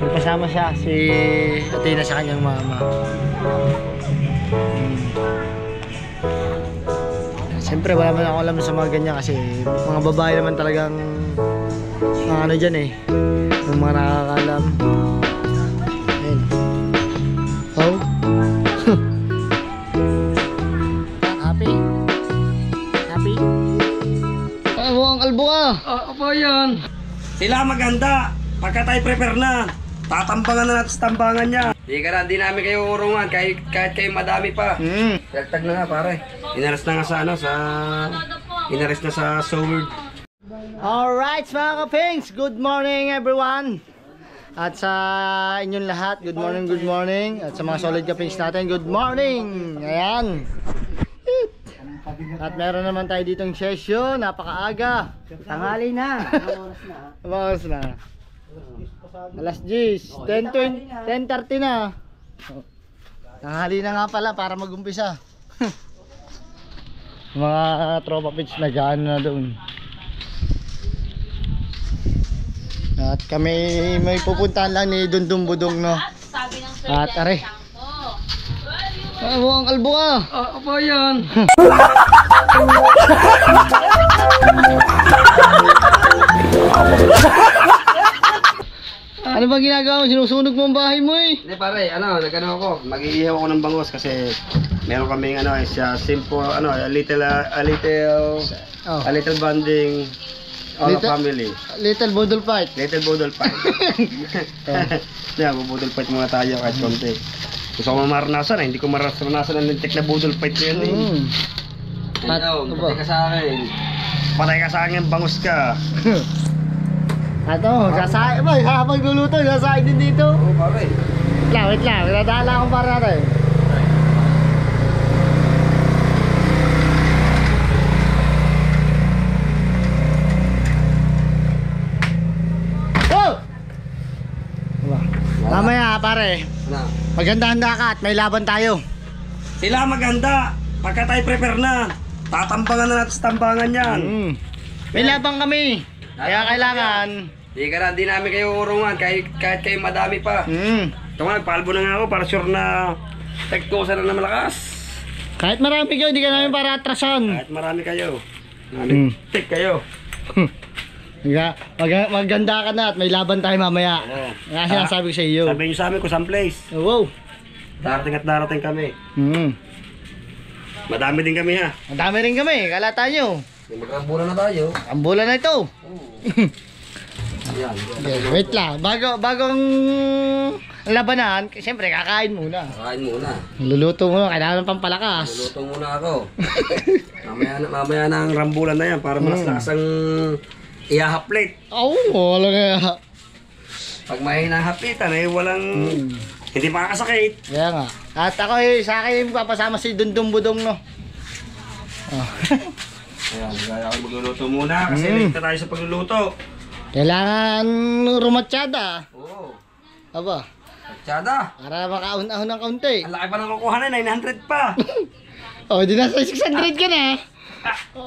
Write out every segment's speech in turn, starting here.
May kasama siya, si Athena sa kanyang mama. Siyempre wala man ako alam sa mga ganyan kasi mga babae naman talagang ano dyan eh, yung mga nakakalam. Ayun. Oh. Happy? Happy? Ay mo ang kalbo ka. Opo yan. Sila maganda. Pagka tayo prepare na, tatambangan na natin sa tambangan niya. Di namin kayo urungan kahit kayo madami pa. Tagtag na nga pare. Inaras na nga sa ano, inaras na sa sword. Alright mga kapings, good morning everyone. At sa inyong lahat, good morning, good morning. At sa mga solid kapings natin, good morning. Ayan. At meron naman tayo ditong session, napakaaga. Tanghali na. Oras na. Alas 10, 10:30 na. Tanghali na nga pala para mag-umpisa. Mga tropa pitch nag-ano na doon. At kami may pupuntahan lang ni Dundum Budong, no. At are. Ay mo ang kalbo ka. Opo yan. Ano bang ginagawa mo? Sinusunog mo ang bahay mo eh. Hindi pare, nagano ako, mag-iihaw ako ng bangos kasi meron kaming simple, a little bonding family. Little Budol fight. Little Budol fight. Budol fight muna tayo kahit konti. Gusto ko maranasan hindi ko maranasan ang lintik na budol fight ko yun eh. Patay ka sa akin. Patay ka sa akin, bangus ka. Sasain ba? Habang luluto, sasain din dito. Oo pare. Wait lang. Nadala akong para natin. Oh! Mamaya pare. Maganda-handa ka at may laban tayo. Sila maganda. Pagka tayo prepare na, tatambangan na natin sa tambangan yan. May laban kami. Kaya kailangan di namin kayo urungan kahit kayo madami pa. Ito nga, nagpaalbo na nga ako para sure na tektosa na malakas. Kahit marami kayo, hindi ka namin para atrasan. Kahit marami kayo. Tik kayo. Maganda ka na at may laban tayo mamaya. Nga sinasabi ko sa iyo. Sabi nyo sa amin kung saan place. Wow. Darating at darating kami. Madami din kami ha. Madami rin kami, kala tayo. Magkambulan na tayo. Ambulan na ito. Wait lang, bagong labanan, siyempre kakain muna. Luluto muna, kailangan ng pampalakas. Luluto muna ako. mamaya na ang rambulan na yan para malas-lakas ang ihahaplit. Wala kaya. Pag mahina ang haplitan walang hindi makakasakit. Kaya nga. At ako sa akin papasama si Dundum Budong, no. Ayan, gaya ako magluluto muna kasi late na tayo sa pagluluto. Kailangan rumatsyada. Oo. Aba. Matsyada. Para makaahon-ahon ng kaunti. Ang laki pa ng kukuha na, 900 pa. Di nasa 600 ka na.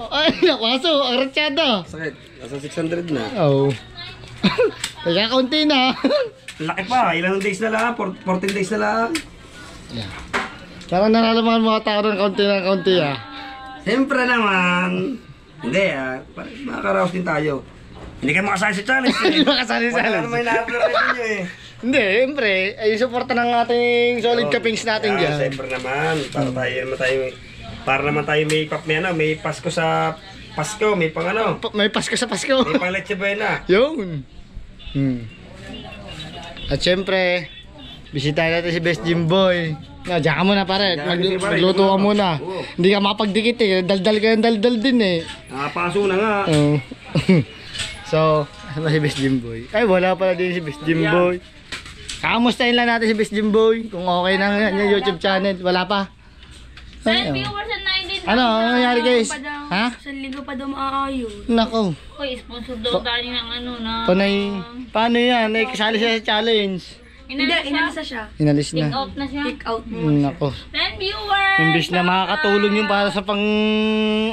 Ay, nakwaso, ang ratsyada. Sakit, nasa 600 na. Kaya kaunti na. Ang laki pa, ilang days na lang, 14 days na lang. Parang nalalaman mga tao ng kaunti Siyempre naman. Hindi makakaraos din tayo. Hindi kayo makasali sa challenge Hindi makasali sa challenge. Wala naman na-upload nyo eh. Hindi, siyempre, ay suporta ng ating solid kapings natin dyan. Siyempre naman, para naman tayo may Pasko sa Pasko, may pang may Pasko sa Pasko. May pang Leche Buena. Yun. At siyempre, bisitahin natin si Best Jimboy. Diyan ka muna pare, magluto ka muna. Hindi ka mapagdikit eh, daldal ka yung daldal din eh. Nakapaso na nga. So, ano si Best Jimboy? Ay, wala pala din si Best Jimboy. Kamustahin lang natin si Best Jimboy. Kung okay na yung YouTube channel, wala pa. Viewers at 90. Ano nangyari guys? Ha? Sa linggo pa daw maayos. Nako. Hoy, sponsor daw tayo ng na. Paano yan? Kasali siya sa challenge. Inalis na siya. Inalis Take na. out na siya. Take out mo. Nako. 10 viewers! Imbis na makakatulong yung para sa pang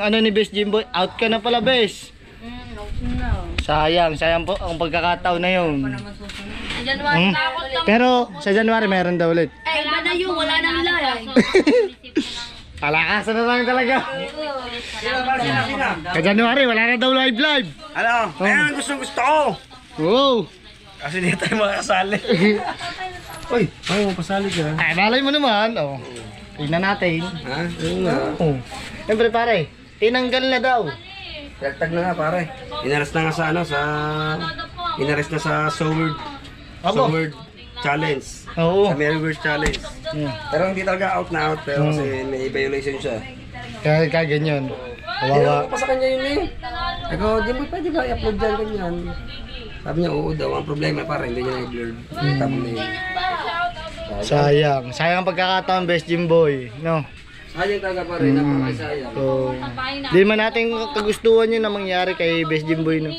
ni Best Jimboy, out ka na pala Best. No. Sayang po ang pagkakataon na yun. Andiyan January takot lang. Pero sa January meron daw ulit. Eh, iba na yun. Wala nang layay. Palakasan na lang talaga. Sila ba sinabi na? Sa January wala na daw live. Ano? Ayan, gusto ko. Wow. Kasi hindi tayo makakasali. Uy, ayaw mo pasali ka. Ay, malay mo naman. Oh. Tingnan natin. Ha? Oo nga. Oh. Siyempre pare, tinanggal na daw. Tagtag na nga pare. Inaras na nga sa ano, inaras na sa Sword Challenge. Oo. Sa Maryverse Challenge. Yeah. Pero hindi talaga out na out pero kasi may violation siya. Kaya ganyan. Hindi Kawawa. ko pa sa kanya yun eh. Ako, di mo pwede ba i-upload dyan ganyan? Sabi niya, oo daw. Ang problema pare, hindi niya na-blurred. Tapos na yun. Sayang. Sayang ang pagkakataon, best gym boy. No? Sayang talaga pare, napakasayang. So, di man natin kagustuhan yun na mangyari kay best gym boy. No?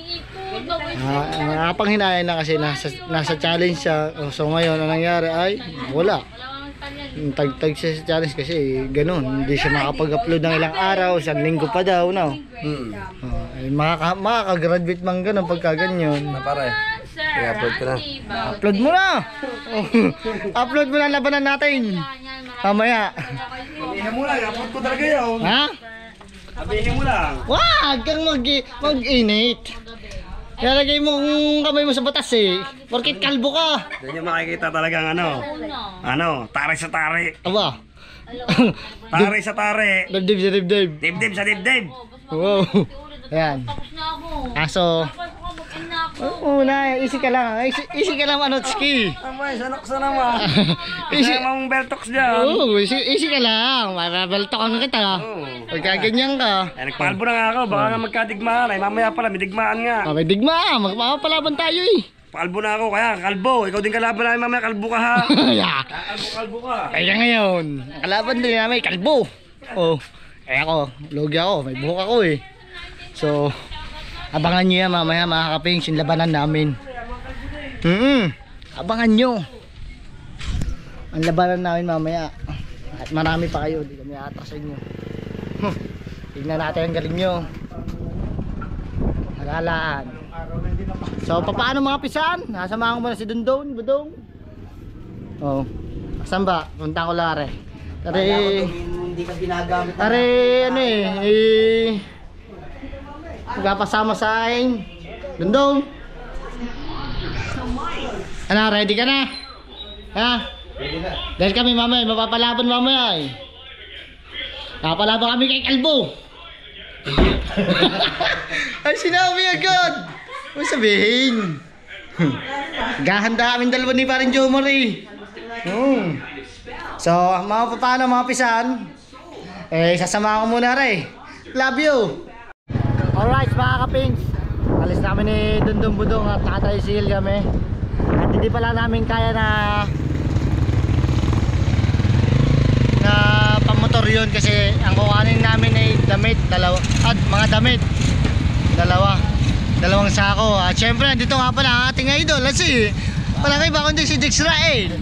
Napanghinayang na kasi nasa challenge siya. So ngayon, ang nangyari ay wala. Tag-tag siya sa challenge kasi ganun. Hindi siya makapag-upload ng ilang araw. Isang linggo pa daw. No? Makakagraduate man ganun pagka ganyan. Na pare, i-upload ko na. Upload mo na! Upload mo na ang labanan natin. Mamaya. Sabihin mo lang, i-upload ko talaga yun. Ha? Sabihin mo lang. Wag kang mag-init. Nalagay mo ang kamay mo sa batas eh. Porkit kalbo ka. Doon niyo makikita talagang tari sa tari. Aba. Tari sa tari. Dibdib sa dibdib. Dibdib sa dibdib. Wow. Ayan. Aso. Easy ka lang. Easy ka lang, Manotski. Amay, sanok sa naman. Easy mong beltox dyan. Oo, easy ka lang. Mababeltokan kita. Pagkaganyan ka. Ay, nagpalbo na nga ako. Baka nga magkadigmaan. Ay, mamaya pala, may digmaan nga. May digma. Magpapalaban tayo eh. Palbo na ako, kaya kalbo. Ikaw din kalaban namin mamaya, kalbo ka ha. Yeah. Kalbo ka. Kaya ngayon, ang kalaban din namin, kalbo. Oh, kaya ako, logi ako, may buhok ako eh. So, abangan nyo yan mamaya mga kapings, yung labanan namin. Abangan nyo. Ang labanan namin mamaya. At marami pa kayo, di kami atras sa inyo. Tignan natin ang galing nyo. Halalaan. So, paano mga pisan? Nasamahan ko muna si Dundon, Budong. Oh, saan ba? Punta ko lare. Hindi ka ginagamit. Ano magpapasama sa akin. Dundong. Ano, ready ka na? Ha? Ready na. Dahil kami mamaya, mapapalaban mamaya eh. Napalaban kami kay Kalbo. Ay, sinabi agad. Ano sabihin? Gahanda kami dalawa ni paring Jomar eh. So, paano mga pisan? Sasama ko muna rin. Love you. Alright mga kapings, alis namin ni Dundong Budong at nakatricycle kami. At hindi pala namin kaya na pamotor yun kasi ang kukanin namin ay damit, mga damit dalawang sako. At syempre dito nga pala ang ating idol kasi walang iba kundi si Dexrael.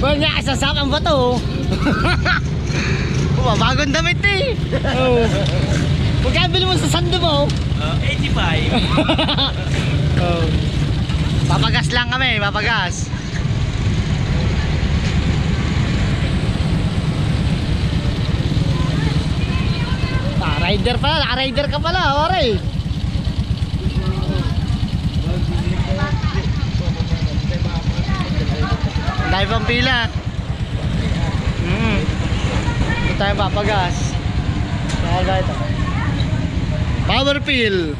Wala nga kasasakang ba to? Bagong damit eh. Magkabili mo sa sando mo? 85. Papagas lang kami, papagas. Rider pala, naka-rider ka pala, pare. Dahil pang pila. Ito tayo papagas. Power pill.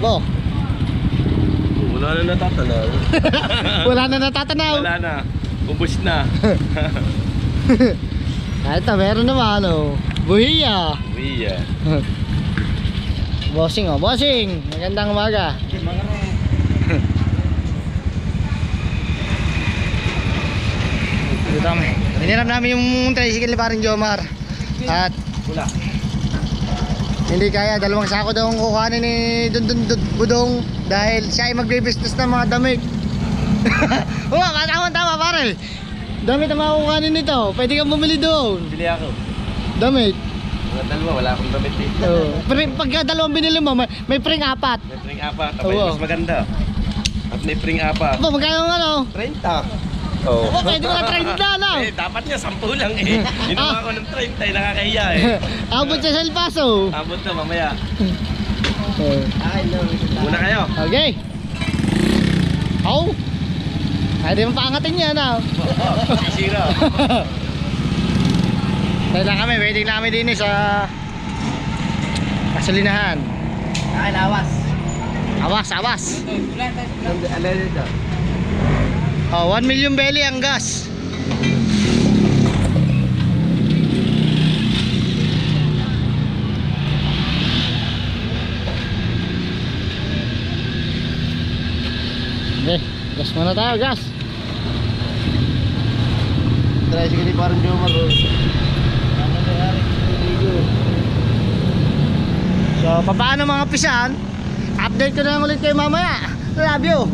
Bo. Wala na natatanaw. Wala na natatanaw. Wala na. Ubus na. Ito, meron naman ano. Buhiya. Buhiya. Bossing oh, bossing. Magandang umaga. Dito kami. Hiniram namin yung tricycle ni paring Jomar. At Wala. hindi kaya, dalawang sako daw ang kukuhanin ni Dundun Budong dahil siya ay magbe-business ng mga damit. Oo, tama pare. Damit ang makukuhanin nito. Pwede kang bumili doon. Bili ako. Damit. Mga dalawa, wala akong damit dito. Pagka dalawang binili mo, may pring 4. May pring 4, abay, Oo. mas maganda. At may pring 4. Ba, magkano ang ano? 30. Oo. Oh, pwede mga 30 na. Dapat nga 10 lang eh. Ginawa ko ng 30, nakakahiya eh. Abot siya sa El Paso. Abot na mamaya. Muna kayo. Okay. Oh. Pwede mo paangatin yan ah. Sisira. Tayo lang kami, waiting lang kami din sa gasolinahan. Ay, lawas. Awas. Ano dito? Oh, 1 million belly ang gas. Okay, gas muna tayo, gas. Try sige ni parang Jomar. So, paano mga pisan? Update ko na lang ulit kayo mamaya. Love you.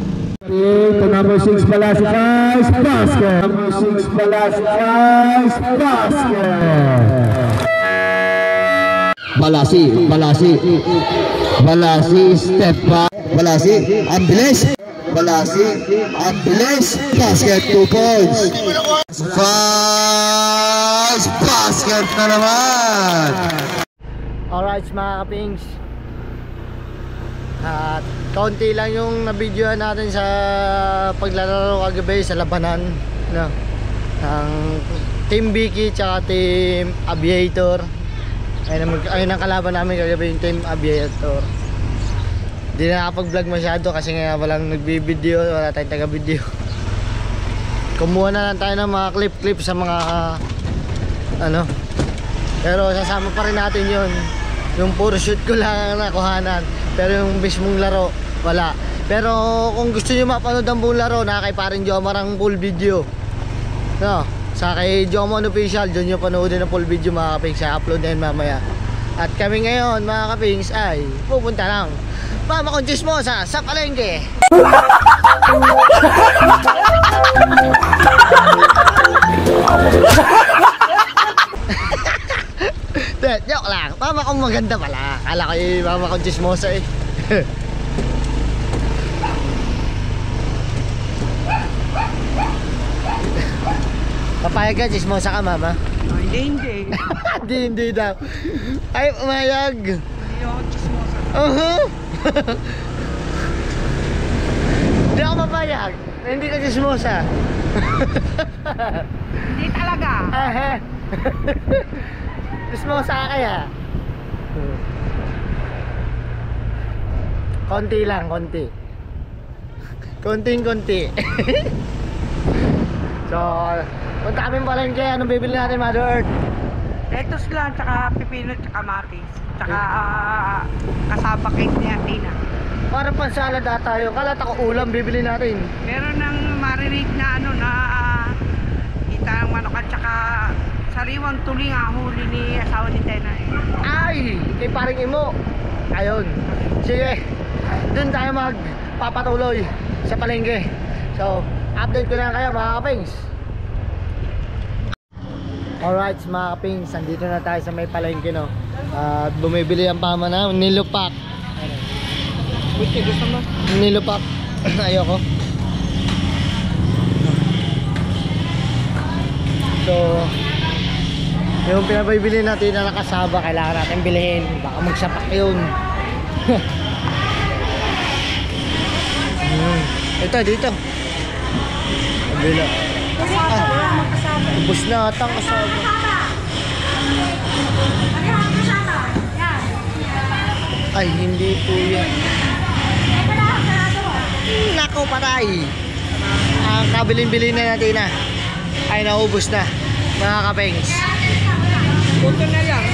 To number 6 Balasicas basket. Number 6 Balasicas basket. Balasi step back. Balasi ang bilis. Basket 2 points. Fast basket na naman. Alright mga kapings, at kaunti lang yung nabidyoan natin sa paglalaro kagabi sa labanan, no? Ng Team Vicky tsaka Team Aviator. Ayun ang kalaban namin kagabi, yung Team Aviator. Hindi na nakapag-vlog masyado kasi nga walang nagbibideo, wala tayong taga-video. Kumuha na lang tayo ng mga clip sa mga ano, pero sasama pa rin natin yun. Yung puro shoot ko lang ang nakuhanan, pero yung mismong laro wala. Pero kung gusto nyo mapanood ang buong laro, na kay paring Jomar ang full video, no? Sa kay Jomar Official, dyan nyo panoodin ang full video mga kapings. Sa upload na yun mamaya. At kami ngayon mga kapings ay pupunta lang Mama kong Chismosa sa palengke. Joke lang, mama kong maganda pala. Kala ko yung mama kong Chismosa eh. Papayag ka, Chismosa ka mama? Hindi. Hindi daw. Ay, umayag. Hindi ako chismosa. Hindi ako mapayag. Hindi ka Chismosa. Hindi talaga. Chismosa ka kaya? Konti lang, konti. Konting-konti. So, punta kami palengke. Anong bibili natin, Mother Earth? Lettuce lang, tsaka pipino, tsaka matis. Tsaka kasaba cake ni Athena. Para pang salad ata yun. Kalat ako ulam, bibili natin. Meron ng marinate na ano na kita ng manok at tsaka sariwang tuling huli ni asawa ni Tena eh. Ay! Kay paring imo. Ayun. Sige. Doon tayo magpapatuloy sa palengke. So, update ko na kayo mga kapings. Alright mga kapings, andito na tayo sa may palengke, no? At bumibili ang pama na nilupak. Buti, gusto mo? Nilupak. Ayoko. So, yung pinabibili natin na nakasaba, kailangan natin bilhin. Baka magsapak yun. Ito, dito. Kabila. Ubus na ata ang kasama. Ay, hindi po yan. Nako, patay. Ang kabilin-bilin na natin na ay naubos na, mga kapengs. Puto na lang.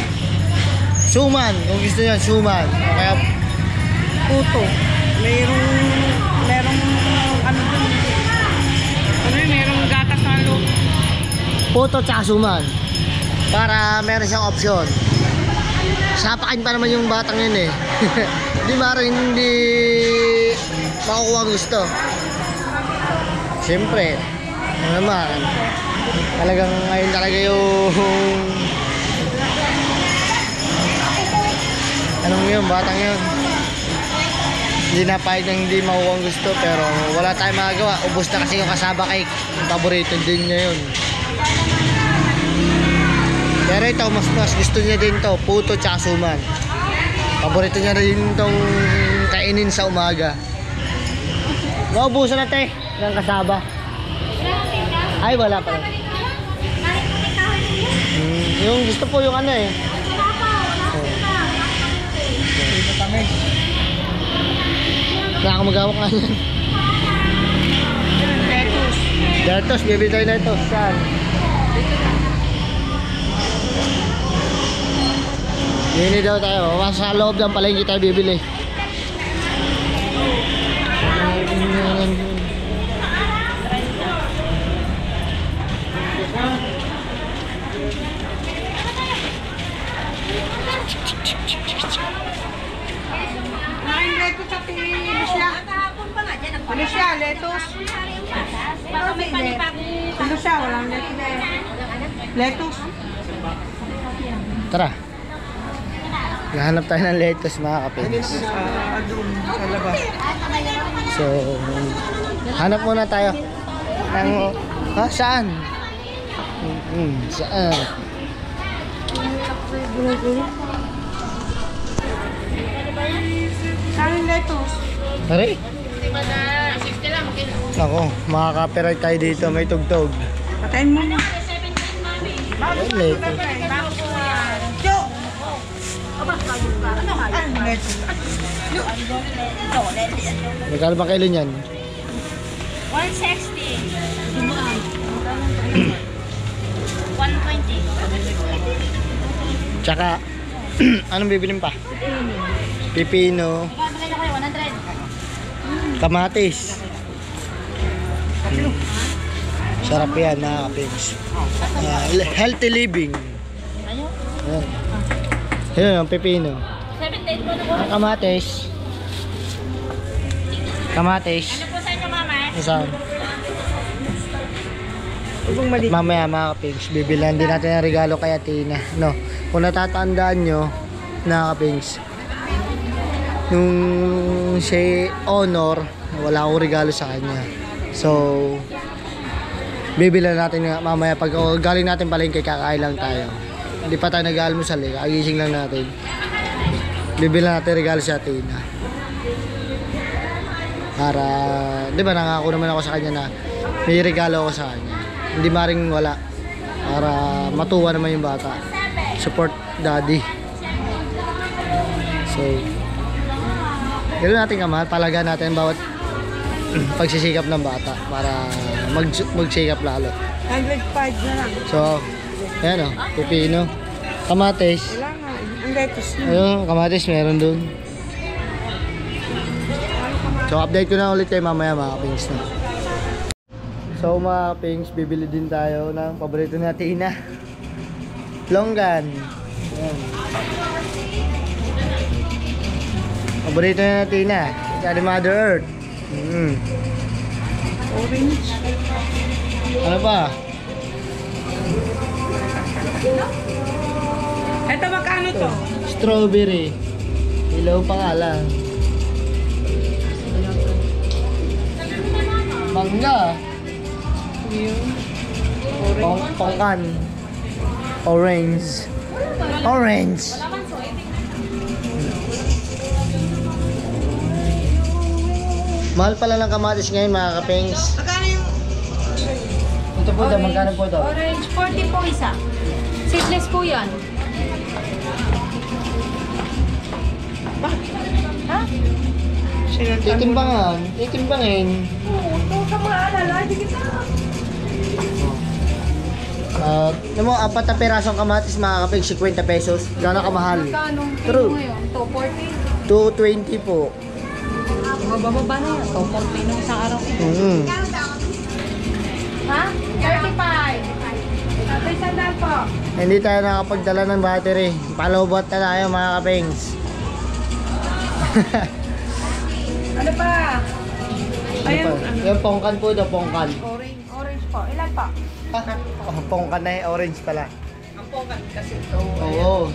Suman, kung gusto nyo, suman. O kaya Puto. Merong ano dun. Ano yun, merong gatas na loob. puto tsaka suman. Para meron siyang opsyon. Sapakin pa naman yung batang yun eh. Di ba rin hindi makukuha ang gusto. Siyempre, ano naman, Talagang ngayon talaga yung anong yun, batang yun. Hindi na pahit ng hindi makuha ang gusto, pero wala tayong magagawa. Ubus na kasi yung kasaba cake. Yung paborito din niya yun. Pero ito, mas gusto niya din to, puto tsaka suman. Paborito niya rin itong kainin sa umaga. Naubusan na te, ng kasaba. Ay, wala pa. Yung gusto po yung ano eh. Wala akong magawak nga yan. Lettuce, bibili tayo lettuce. Saan? Bibili daw tayo. Sa loob lang pala hindi tayo bibili. Ano siya, lettuce? Ano siya, walang lettuce. Tara. Nahanap tayo ng lettuce mga kapins. Doon, sa labas. So, hanap muna tayo. Ng, saan? Saan? Saan lettuce? Tari? Ako, makaka-copyright tayo dito. May tugtog. Patayin mo na. Lettuce. Jo! Lettuce. Magkano ba kilo niyan? 160. 120. Tsaka, anong bibilin pa? Pipino. Magkano kayo? 100. Kamatis. Sarap yan mga kapins. Healthy living. Ayan. Ayan ang pipino. 78 po na po. Ang kamatis. Kamatis. Ano po sa inyo, mama? Saan? Mamaya mga kapins, bibilan din natin ang regalo kay Athena. No? Kung natatandaan nyo, mga kapins, nung si Honor, wala akong regalo sa kanya. So, bibilan natin nga mamaya pag galing natin palengke, kakain lang tayo. Hindi pa tayo nag-almusal eh, kagising lang natin. Bibilan natin regalo sa Athena. Para, di ba nangako naman ako sa kanya na may regalo ako sa kanya. Hindi maring wala. Para matuwa naman yung bata. Support daddy. So, ganoon natin kamahal, palagaan natin bawat pagsisikap ng bata para magsikap lalo. 105 na lang. So, ayan o, pipino, kamatis. Wala nga, ang lettuce na. Ayun, kamatis meron dun. So, update ko na ulit kayo mamaya mga kapings na. So, mga kapings, bibili din tayo ng paborito ni Athena. Longgan. Ayan. Paborito ni Athena. Sa Mother Earth. Orange. Ano pa? Ito magkano to? Strawberry. Ilaw pa nga lang. Mangga. Pongkan. Orange. Orange. Mahal pala ng kamatis ngayon mga kapings. Magkano yung Ito po daw, magkano po ito? Orange, 40 po isa. Seedless po yan. Ha? Titimbangan. Titimbangin. ito sa mga alala, di kita. Alam mo, 4 na perasong kamatis mga kapings, 50 pesos. Gano'n kamahal? Magkano? True. Ngayon, 240. 220 po. Mababa na yan. 240 nung isang araw. Ha? 35. Tatay sandal po. Hindi tayo nakapagdala ng battery. Palobot na tayo mga kapings. Ano pa? Ano Ayun, pa? Yung pongkan po daw, pongkan. Orange po. Ilan po? Pongkan na yung orange pala. Ang pongkan kasi ito. Oo.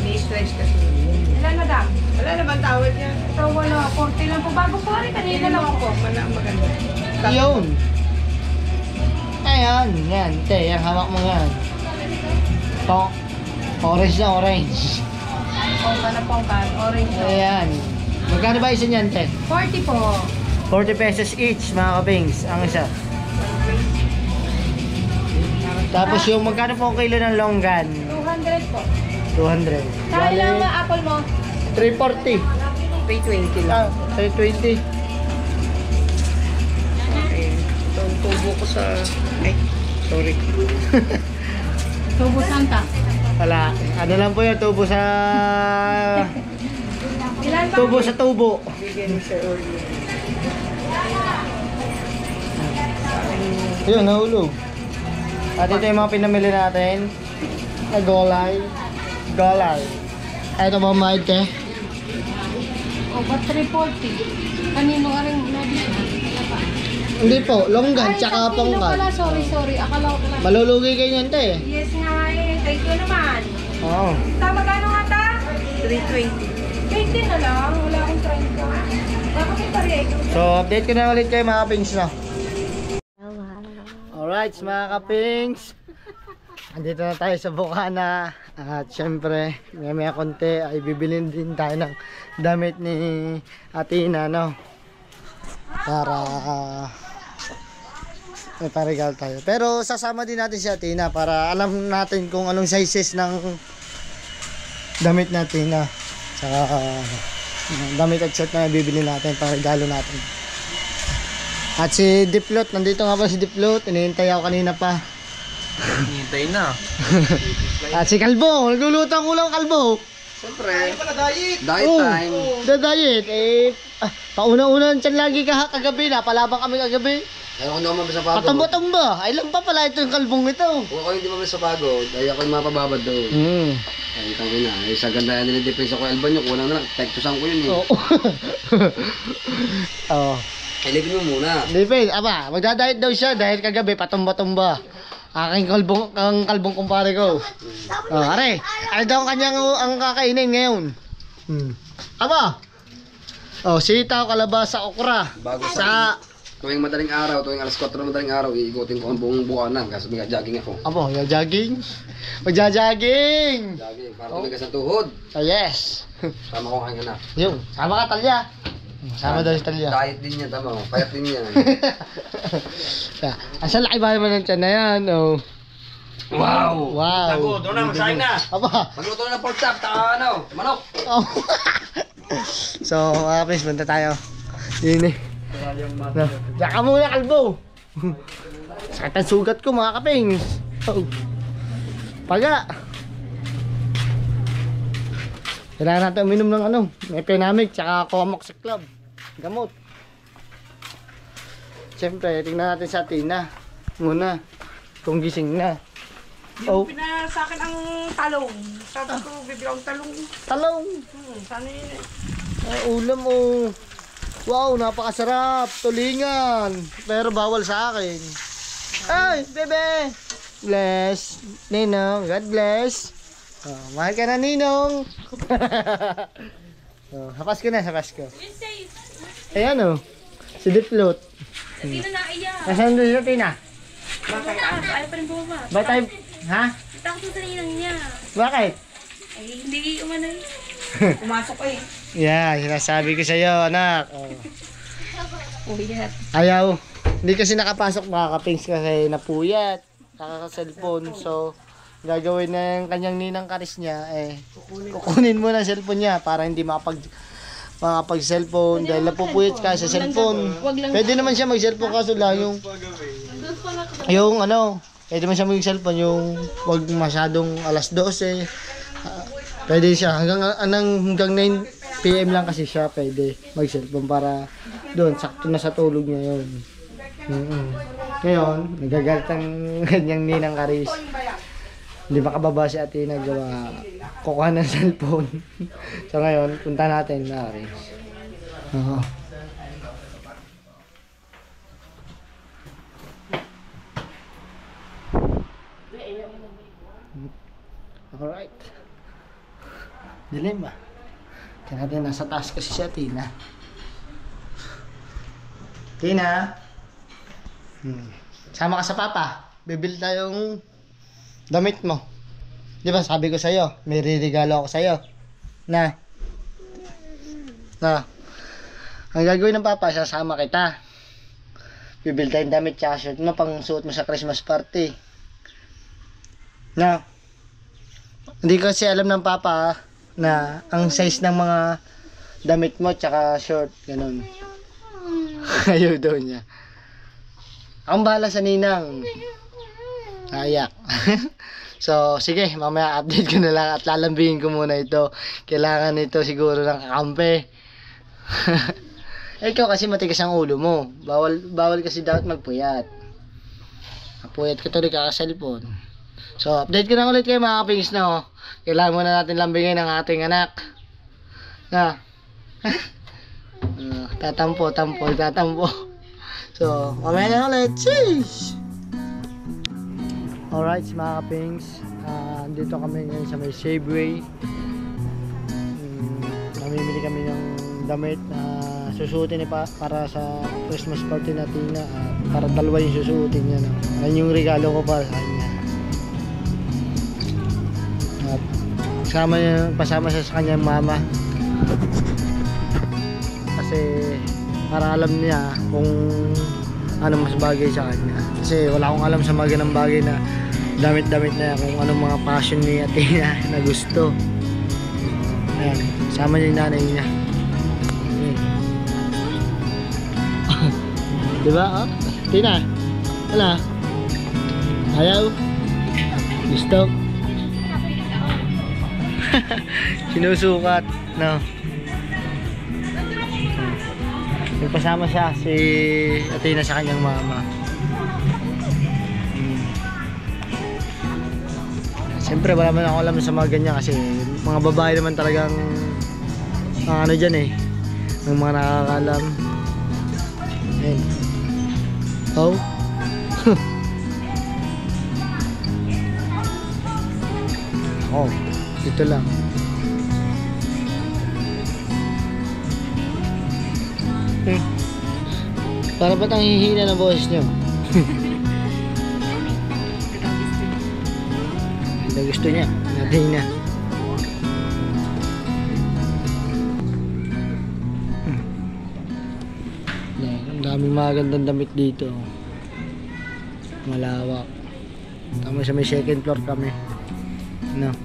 Ni-stretch kasi. Ilan, madam? Wala naman tawad niya. Ito, wala. 40 lang po. Bago po rin. Kanina lang po. Maganda. Yun. Ayan, yan. Te, yan hawak mo yan. Orange na orange. Pongkan na pongkan. Orange na. Ayan. Magkano ba isa niyan, te? 40 po. 40 pesos each, mga kapings. Ang isa. Tapos yung magkano po ang kilo ng longgan? 200 po. 200. Kaya lang ang apple mo? 340. 320 lang. 320. Okay. Ito ang tubo ko sa... Ay, sorry. Tubo Santa. Wala. Ano lang po yun, tubo sa... Ilan ba? Tubo sa tubo. Bigyan mo siya earlier. Yun, nahulog. At ito yung mga pinamili natin. Na golay. Golay. Ito ba mahal, te? O, ba't 340? Kanino ka rin nabili? Hindi po, longgan, tsaka pala. pongkan. Sorry. Akala ko pala. Malulugi kayo niyan, te. Yes nga eh. Thank you naman. Oo. Tama gano'n nga ta? 320. 20 na lang. Wala akong 30. Bakit may pare? So, update ko na ulit kayo mga kapings, no? Alright, mga kapings. Andito na tayo sa Bukana. At syempre, may konti ay bibilin din tayo ng damit ni Atina, no? Para may parigal tayo. Pero sasama din natin si Atina para alam natin kung anong sizes ng damit natin, na saka damit at shirt na bibili natin para regalo natin. At si Diplot, nandito nga pa si Diplot, inihintay ako kanina pa. Hintay na. At si Kalbo, nagluluto ang ulang Kalbo. Siyempre. Diet Oh, time. the diet, pauna-una dyan lagi kagabi, napalabang kami kagabi. Ayaw ko na mabasa pagod. Patumba-tumba, ay lang pa pala ito yung kalbong ito. Kung ako hindi mabasa pagod, ay ako yung mapababad doon. Ay, tangin na. Ay, sa ganda yan nilidepensa ko Alban nyo, kulang na lang. Tektusan ko yun eh. Oo. Oo. Ilipin mo muna. Dipin, aba, magdadiet daw siya dahil kagabi patumba-tumba. Aking kalbong kumpare ko. Oh, are, ano daw ang kanyang ang kakainin ngayon? Aba. Oh, sitaw, kalabasa, okra. Bago Sa tuwing madaling araw, tuwing alas 4 ng madaling araw, iikutin ko ang buong buwanan kasi mag-jogging ako. abo, jogging. Magja-jogging. Jogging, para tumigas ang tuhod. Oh, yes. Sama ko kang anak. Yung, sama ka Talya. Sama daw si Talya. Diet din yan, tama mo. Payat din yan. Asa laki ba naman ng tiyan na yan? Oh. Wow! Wow. Tago, doon na, magsahin na. Aba. Magluto na ng pork chop, ano, manok. Oh. So, mga kapis, punta tayo. Yun eh. No. Diyan ka muna, Kalbo. Sakit ang sugat ko, mga kapings. Oh. Paga. Kailangan natin uminom ng ano, Epinamic, tsaka Comox Club. Gamot. Siyempre, tingnan natin sa Tina. Muna. Kung gising na. Oh. Sa akin ang talong. Sabi ko, bibigyan ang talong. Talong. Sana yun eh. Ay, ulam oh. Wow, napakasarap. Tulingan. Pero bawal sa akin. Ay, bebe. Bless. Ninong, God bless. Oh, mahal ka na, Ninong. Oh, hapas ko na, hapas ko. Ayan oh. Si Diplot. Sino na iya? Nasaan doon si Tina? Ayaw pa rin bumaba. Ba tayo? Ha? Takot sa ninang niya. Bakit? Ay, hindi umanay. Pumasok ko eh. Yeah, sinasabi ko sa'yo, anak. Oh. Uyat. Ayaw. Hindi kasi nakapasok mga kapings kasi napuyat. Nakaka-cellphone. So, gagawin na yung kanyang ninang karis niya. Kukunin mo na cellphone niya para hindi makapag-cellphone. Dahil napupuyat ka sa cellphone. Pwede naman siya mag-cellphone kaso lang yung ano, pwede naman siya mag-cellphone yung wag masyadong alas 12. Pwede siya hanggang 9 PM lang kasi siya pwede mag-cellphone para doon sakto na sa tulog niya yun. Ngayon, nagagalit ang kanyang ninang karis. Hindi makababa si ate nagawa kukuha ng cellphone. So ngayon, punta natin na karis. Alright. Dilim ba? Kaya natin nasa taas kasi siya, Tina. Tina? Sama ka sa papa. Bibil tayong damit mo. Di ba sabi ko sa'yo, may ririgalo ako sa'yo. Na. Ang gagawin ng papa, sasama kita. Bibil tayong damit tsaka shirt mo pang suot mo sa Christmas party. Na. Hindi kasi alam ng papa na ang size ng mga damit mo tsaka short, ganun. Ayaw daw niya. Ang bahala sa ninang. Ayak. So, sige, mamaya update ko na lang at lalambingin ko muna ito. Kailangan ito siguro ng kakampi. Ikaw kasi matigas ang ulo mo. Bawal kasi dapat magpuyat. Puyat ka tuloy kaka-cellphone. So, update ko na ulit kayo mga kapings na oh. Kailangan muna natin lambingin ang ating anak. Na. Tatampo. So, mamaya na ulit. Sheesh! Alright mga kapings, dito kami ngayon sa may Safeway. Namimili kami ng damit na susuotin para sa Christmas party natin na para dalawa yung susuotin niya. Yan yung regalo ko para sa kanya. At pasama siya sa kanyang mama. Kasi para alam niya kung ano mas bagay sa kanya. Kasi wala akong alam sa mga ganang bagay na damit-damit na kung anong mga passion ni Athena na gusto. Ayan, sama niya yung nanay niya. Diba? Oh, Tina, wala. Ayaw. Gusto. Sinusukat. No. Nagpasama siya si Athena sa kanyang mama. Siyempre wala man ako alam sa mga ganyan kasi mga babae naman talagang ano dyan eh, ng mga nakakalam. Ayan. Oh. Oh, dito lang. Para ba't ang hihina ng boses nyo? Hindi gusto niya, natin na. Ang daming magandang damit dito. Malawak. Tama sa may second floor kami. No.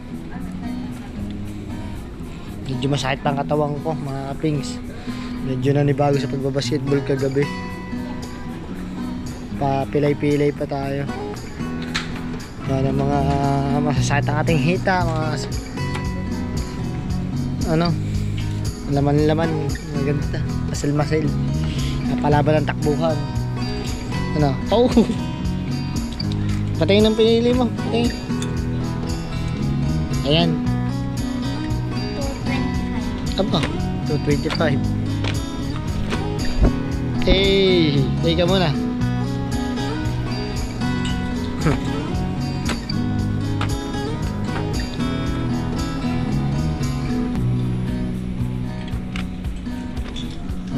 Medyo masakit ang katawan ko mga kapings. Medyo nanibago sa pagbabasketball kagabi. Pilay-pilay pa tayo. Yan ang mga masasakit ang ating hita, mga ano, laman-laman, maganda, masil-masil, palaban ng takbuhan. Ano? Oh! Patayin ang pinili mo, patayin. Ayan. 225. Aba, 225. Hey, tay ka muna.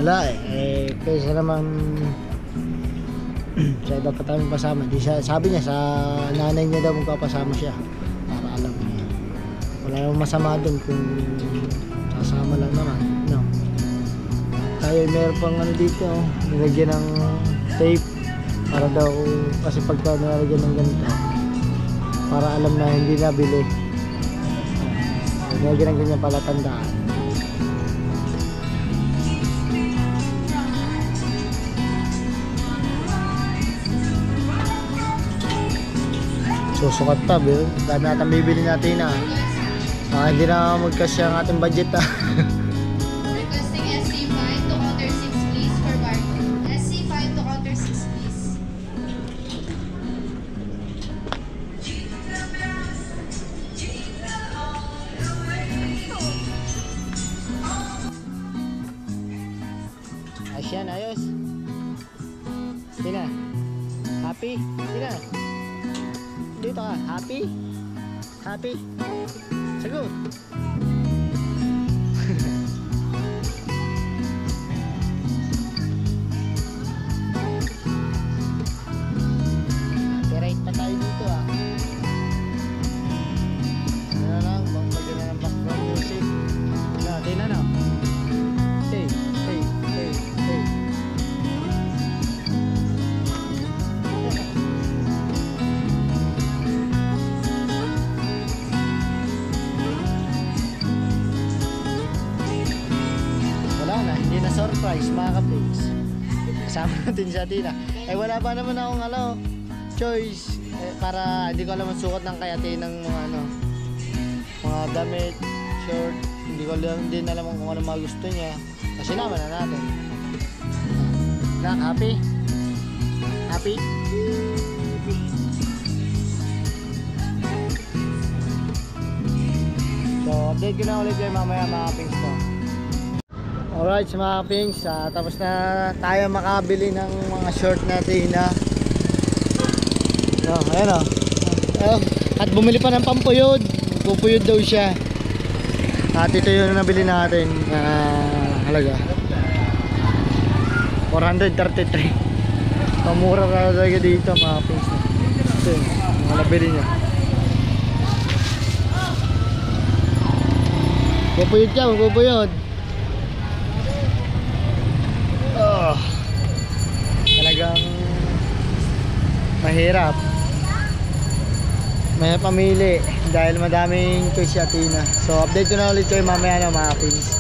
Wala eh, kaysa naman sa iba pa tayong pasama. Di siya, sabi niya sa nanay niya daw magpapasama siya para alam niya. Wala namang masama dun kung sasama lang naman, no? Tayo meron pang ano dito, nilagyan ng tape para daw, kasi pagka nilagyan ng ganito para alam na hindi nabili, nilagyan ng ganyan pala tandaan. Susukat pa, bro. Dami natin bibili natin na. Hindi na magkasya ang ating budget ah. Requesting SC5 to counter 6 please for barcode. SC5 to counter 6 please. Asyan, ayos. Tina. Happy? Tina. Dito ka, happy? Happy? Sagot. Right pa tayo dito ah. Ano lang, bagay na ng background music. Natin na na. Hey, hey, hey, hey. Wala na, hindi na surprise mga ka-pigs. Kasama natin si Athena. Eh wala pa naman akong choice para hindi ko alam ang sukat ng kay Athena ng mga mga damit, short. Hindi ko din alam kung ano mga gusto niya. Kasi naman na natin. Nak, happy? Happy? So, update ko na ulit kayo mamaya mga pings ko. Alright mga pings, tapos na tayo makabili ng mga short natin na ayan o. At bumili pa ng pampuyod. Pupuyod daw siya. At ito yung nabili natin. Halaga 433. Pamura na talaga dito mga pings. Ito yung mga nabili niya. Pupuyod ka, pupuyod. Talagang mahirap. May pamili dahil madaming choice si Athena. So update ko na ulit kayo mamaya mga pins.